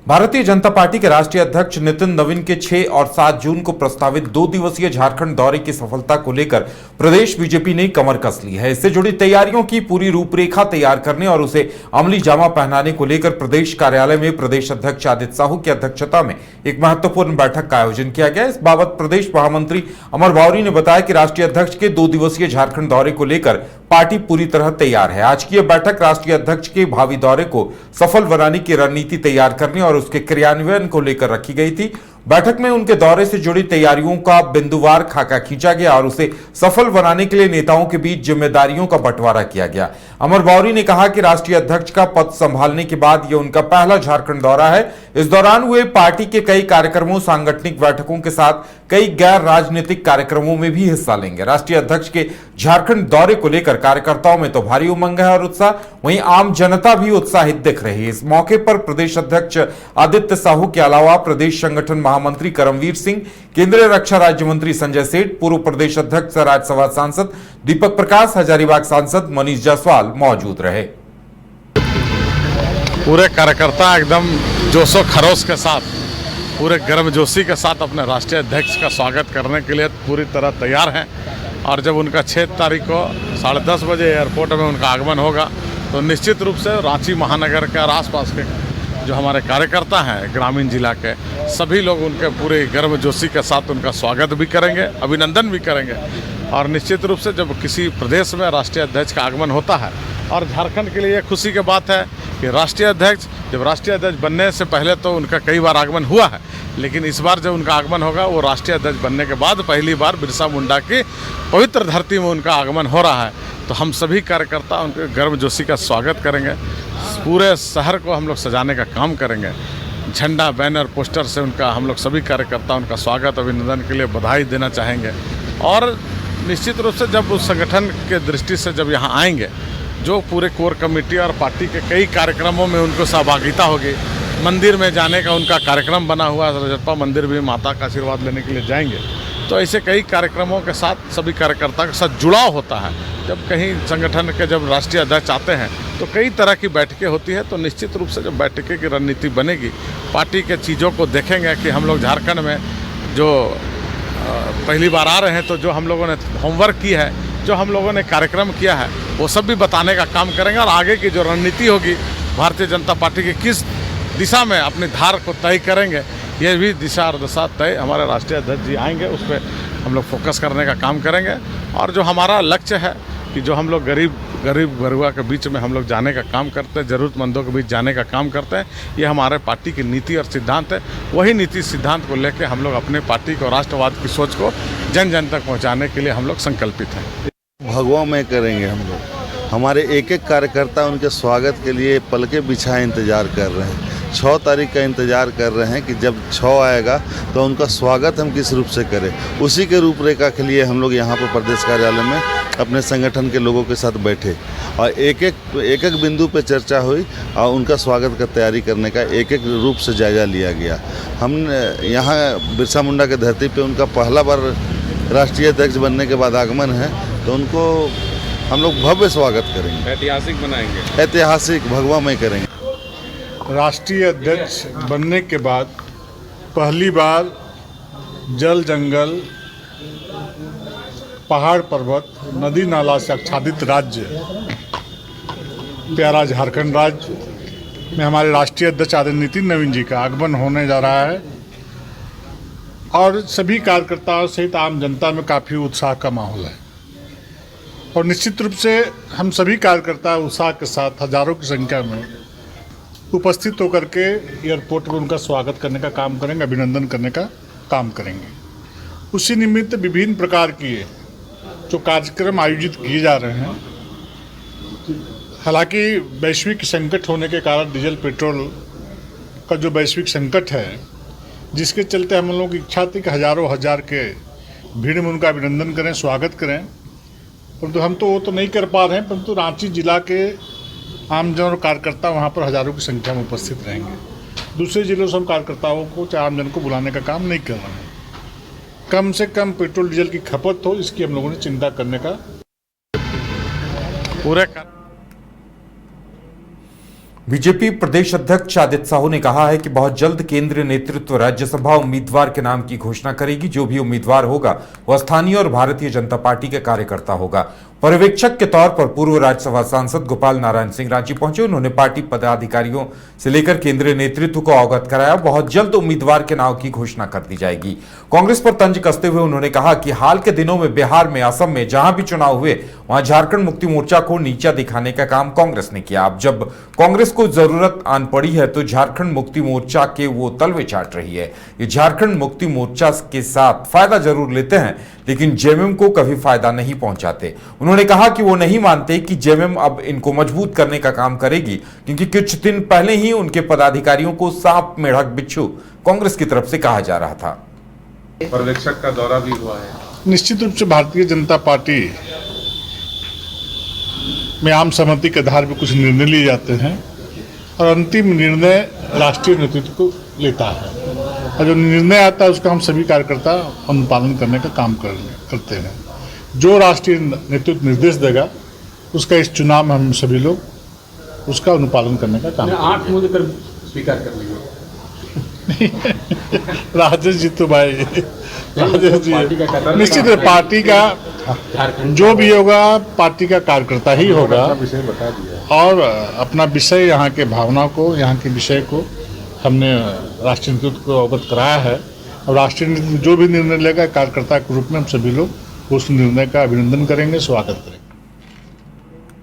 Bharatiya Janata party के राष्ट्रीय अध्यक्ष नितिन नवीन के 6 और 7 जून को प्रस्तावित 2 दिवसीय झारखंड दौरे की सफलता को लेकर प्रदेश बीजेपी ने कमर कस ली है। इससे जुड़ी तैयारियों की पूरी रूपरेखा तैयार करने और उसे अमली जामा पहनाने को लेकर प्रदेश कार्यालय में प्रदेश अध्यक्ष आदित्य साहू की अध्यक्षता में एक महत्वपूर्ण बैठक का आयोजन किया गया। इस बाबत प्रदेश महामंत्री अमर बावरी ने बताया कि राष्ट्रीय अध्यक्ष के 2 दिवसीय झारखंड दौरे को लेकर पार्टी पूरी तरह तैयार है। आज की यह बैठक राष्ट्रीय अध्यक्ष के भावी दौरे को सफल बनाने की रणनीति तैयार करने और उसके क्रियान्वयन को लेकर रखी गई थी। बैठक में उनके दौरे से जुड़ी तैयारियों का बिंदुवार खाका खींचा गया और उसे सफल बनाने के लिए नेताओं के बीच जिम्मेदारियों का बंटवारा किया गया। अमर बावरी ने कहा कि राष्ट्रीय अध्यक्ष का पद संभालने के बाद यह उनका पहला झारखंड दौरा है। इस दौरान हुए पार्टी के कई कार्यक्रमों, सांगठनिक बैठकों के साथ कई गैर राजनीतिक कार्यक्रमों में भी हिस्सा लेंगे। राष्ट्रीय अध्यक्ष के झारखंड दौरे को लेकर कार्यकर्ताओं में तो भारी उमंग है और उत्साह, वहीं आम जनता भी उत्साहित दिख रही है। इस मौके पर प्रदेश अध्यक्ष आदित्य साहू के अलावा प्रदेश संगठन महामंत्री करमवीर सिंह, केंद्रीय रक्षा राज्य मंत्री संजय सेठ, पूर्व प्रदेश अध्यक्ष राज्यसभा सांसद दीपक प्रकाश, हजारीबाग सांसद मनीष जायसवाल मौजूद रहे। पूरे कार्यकर्ता एकदम जोशो खरोश के साथ, पूरे गर्मजोशी के साथ अपने राष्ट्रीय अध्यक्ष का स्वागत करने के लिए पूरी तरह तैयार हैं। और जब उनका 6 तारीख को 10:30 बजे एयरपोर्ट में उनका आगमन होगा तो निश्चित रूप से रांची महानगर के और आसपास के जो हमारे कार्यकर्ता हैं ग्रामीण जिला के सभी लोग उनके पूरे गर्मजोशी के साथ उनका स्वागत भी करेंगे, अभिनंदन भी करेंगे। और निश्चित रूप से जब किसी प्रदेश में राष्ट्रीय अध्यक्ष का आगमन होता है, और झारखंड के लिए खुशी की बात है कि राष्ट्रीय अध्यक्ष जब राष्ट्रीय अध्यक्ष बनने से पहले तो उनका कई बार आगमन हुआ है, लेकिन इस बार जब उनका आगमन होगा वो राष्ट्रीय अध्यक्ष बनने के बाद पहली बार बिरसा मुंडा की पवित्र धरती में उनका आगमन हो रहा है। तो हम सभी कार्यकर्ता उनके गर्मजोशी का स्वागत करेंगे। पूरे शहर को हम लोग सजाने का काम करेंगे। झंडा, बैनर, पोस्टर से उनका हम लोग सभी कार्यकर्ता उनका स्वागत, अभिनंदन के लिए बधाई देना चाहेंगे। और निश्चित रूप से जब उस संगठन के दृष्टि से जब यहाँ आएंगे, जो पूरे कोर कमेटी और पार्टी के कई कार्यक्रमों में उनको सहभागिता होगी। मंदिर में जाने का उनका कार्यक्रम बना हुआ है, रजरप्पा मंदिर भी माता का आशीर्वाद लेने के लिए जाएंगे। तो ऐसे कई कार्यक्रमों के साथ सभी कार्यकर्ता के साथ जुड़ाव होता है। जब कहीं संगठन के जब राष्ट्रीय अध्यक्ष आते हैं तो कई तरह की बैठकें होती है। तो निश्चित रूप से जब बैठकें की रणनीति बनेगी, पार्टी के चीज़ों को देखेंगे कि हम लोग झारखंड में जो पहली बार आ रहे हैं तो जो हम लोगों ने होमवर्क की है, जो हम लोगों ने कार्यक्रम किया है, वो सब भी बताने का काम करेंगे। और आगे की जो रणनीति होगी भारतीय जनता पार्टी की किस दिशा में अपनी धार को तय करेंगे, ये भी दिशा और दशा तय हमारे राष्ट्रीय अध्यक्ष जी आएंगे, उस पर हम लोग फोकस करने का काम करेंगे। और जो हमारा लक्ष्य है कि जो हम लोग गरीब गरुआ के बीच में हम लोग जाने का काम करते हैं, ज़रूरतमंदों के बीच जाने का काम करते हैं, ये हमारे पार्टी की नीति और सिद्धांत है। वही नीति सिद्धांत को लेकर हम लोग अपने पार्टी को, राष्ट्रवाद की सोच को जन जन तक पहुँचाने के लिए हम लोग संकल्पित हैं। भगवा में करेंगे हम लोग। हमारे एक एक कार्यकर्ता उनके स्वागत के लिए पलके बिछाए इंतज़ार कर रहे हैं। 6 तारीख का इंतज़ार कर रहे हैं कि जब 6 आएगा तो उनका स्वागत हम किस रूप से करें। उसी के रूपरेखा के लिए हम लोग यहाँ पर प्रदेश कार्यालय में अपने संगठन के लोगों के साथ बैठे और एक एक बिंदु पे चर्चा हुई और उनका स्वागत का तैयारी करने का एक एक रूप से जायजा लिया गया। हम यहाँ बिरसा मुंडा के धरती पे उनका पहला बार राष्ट्रीय अध्यक्ष बनने के बाद आगमन है, तो उनको हम लोग भव्य स्वागत करेंगे, ऐतिहासिक बनाएंगे, ऐतिहासिक भगवामय करेंगे। राष्ट्रीय अध्यक्ष बनने के बाद पहली बार जल, जंगल, पहाड़, पर्वत, नदी नाला से आच्छादित राज्य प्यारा झारखंड राज्य में हमारे राष्ट्रीय अध्यक्ष आदरणीय नितिन नवीन जी का आगमन होने जा रहा है। और सभी कार्यकर्ताओं सहित आम जनता में काफ़ी उत्साह का माहौल है। और निश्चित रूप से हम सभी कार्यकर्ता उत्साह के साथ हजारों की संख्या में उपस्थित होकर के एयरपोर्ट पर उनका स्वागत करने का काम करेंगे, अभिनंदन करने का काम करेंगे। उसी निमित्त विभिन्न प्रकार की जो कार्यक्रम आयोजित किए जा रहे हैं, हालांकि वैश्विक संकट होने के कारण डीजल पेट्रोल का जो वैश्विक संकट है, जिसके चलते हम लोगों की इच्छा थी कि हजारों हजार के भीड़ में उनका अभिनंदन करें, स्वागत करें, परंतु हम तो वो तो नहीं कर पा रहे हैं। परंतु रांची जिला के आमजन और कार्यकर्ता वहाँ पर हजारों की संख्या में उपस्थित रहेंगे। दूसरे जिलों से हम कार्यकर्ताओं को, चाहे आमजन को बुलाने का काम नहीं कर रहे हैं। कम से कम पेट्रोल डीजल की खपत हो, इसकी हम लोगों ने चिंता करने का पूरे बीजेपी प्रदेश अध्यक्ष आदित्य साहू ने कहा है कि बहुत जल्द केंद्रीय नेतृत्व राज्यसभा उम्मीदवार के नाम की घोषणा करेगी। जो भी उम्मीदवार होगा वह स्थानीय और भारतीय जनता पार्टी के कार्यकर्ता होगा। पर्यवेक्षक के तौर पर पूर्व राज्यसभा सांसद गोपाल नारायण सिंह रांची पहुंचे। उन्होंने पार्टी पदाधिकारियों से लेकर केंद्रीय नेतृत्व को अवगत कराया। बहुत जल्द उम्मीदवार के नाम की घोषणा कर दी जाएगी। कांग्रेस पर तंज कसते हुए उन्होंने कहा कि हाल के दिनों में बिहार में, असम में जहां भी चुनाव हुए वहां झारखंड मुक्ति मोर्चा को नीचा दिखाने का काम कांग्रेस ने किया। अब जब कांग्रेस को जरूरत आन पड़ी है तो झारखंड मुक्ति मोर्चा के वो तलवे चाट रही है। ये झारखंड मुक्ति मोर्चा के साथ फायदा जरूर लेते हैं लेकिन जेएमएम को कभी फायदा नहीं पहुंचाते। उन्होंने कहा कि वो नहीं मानते कि जेएमएम अब इनको मजबूत करने का काम करेगी, क्योंकि कुछ दिन पहले ही उनके पदाधिकारियों को सांप मेढक बिच्छू कांग्रेस की तरफ से कहा जा रहा था। पर्यवेक्षक का दौरा भी हुआ है। निश्चित रूप से भारतीय जनता पार्टी में आम सहमति के आधार पर कुछ निर्णय लिए जाते हैं और अंतिम निर्णय राष्ट्रीय नेतृत्व को लेता है, और जो निर्णय आता है उसका हम सभी कार्यकर्ता अनुपालन करने का काम करते हैं। जो राष्ट्रीय नेतृत्व निर्देश देगा उसका इस चुनाव में हम सभी लोग उसका अनुपालन करने का काम करेंगे। 8 मुझे कर स्वीकार कर लीजिए। राजेश जी तो भाई राजेश जी निश्चित है, पार्टी का जो भी होगा पार्टी का कार्यकर्ता ही होगा विषय बता दिया और अपना विषय, यहाँ के भावना को, यहाँ के विषय को हमने राष्ट्रीय नेतृत्व को अवगत कराया है। और राष्ट्रीय नेतृत्व जो भी निर्णय लेगा कार्यकर्ता के रूप में हम सभी लोग उस निर्णय का अभिनंदन करेंगे, स्वागत करेंगे।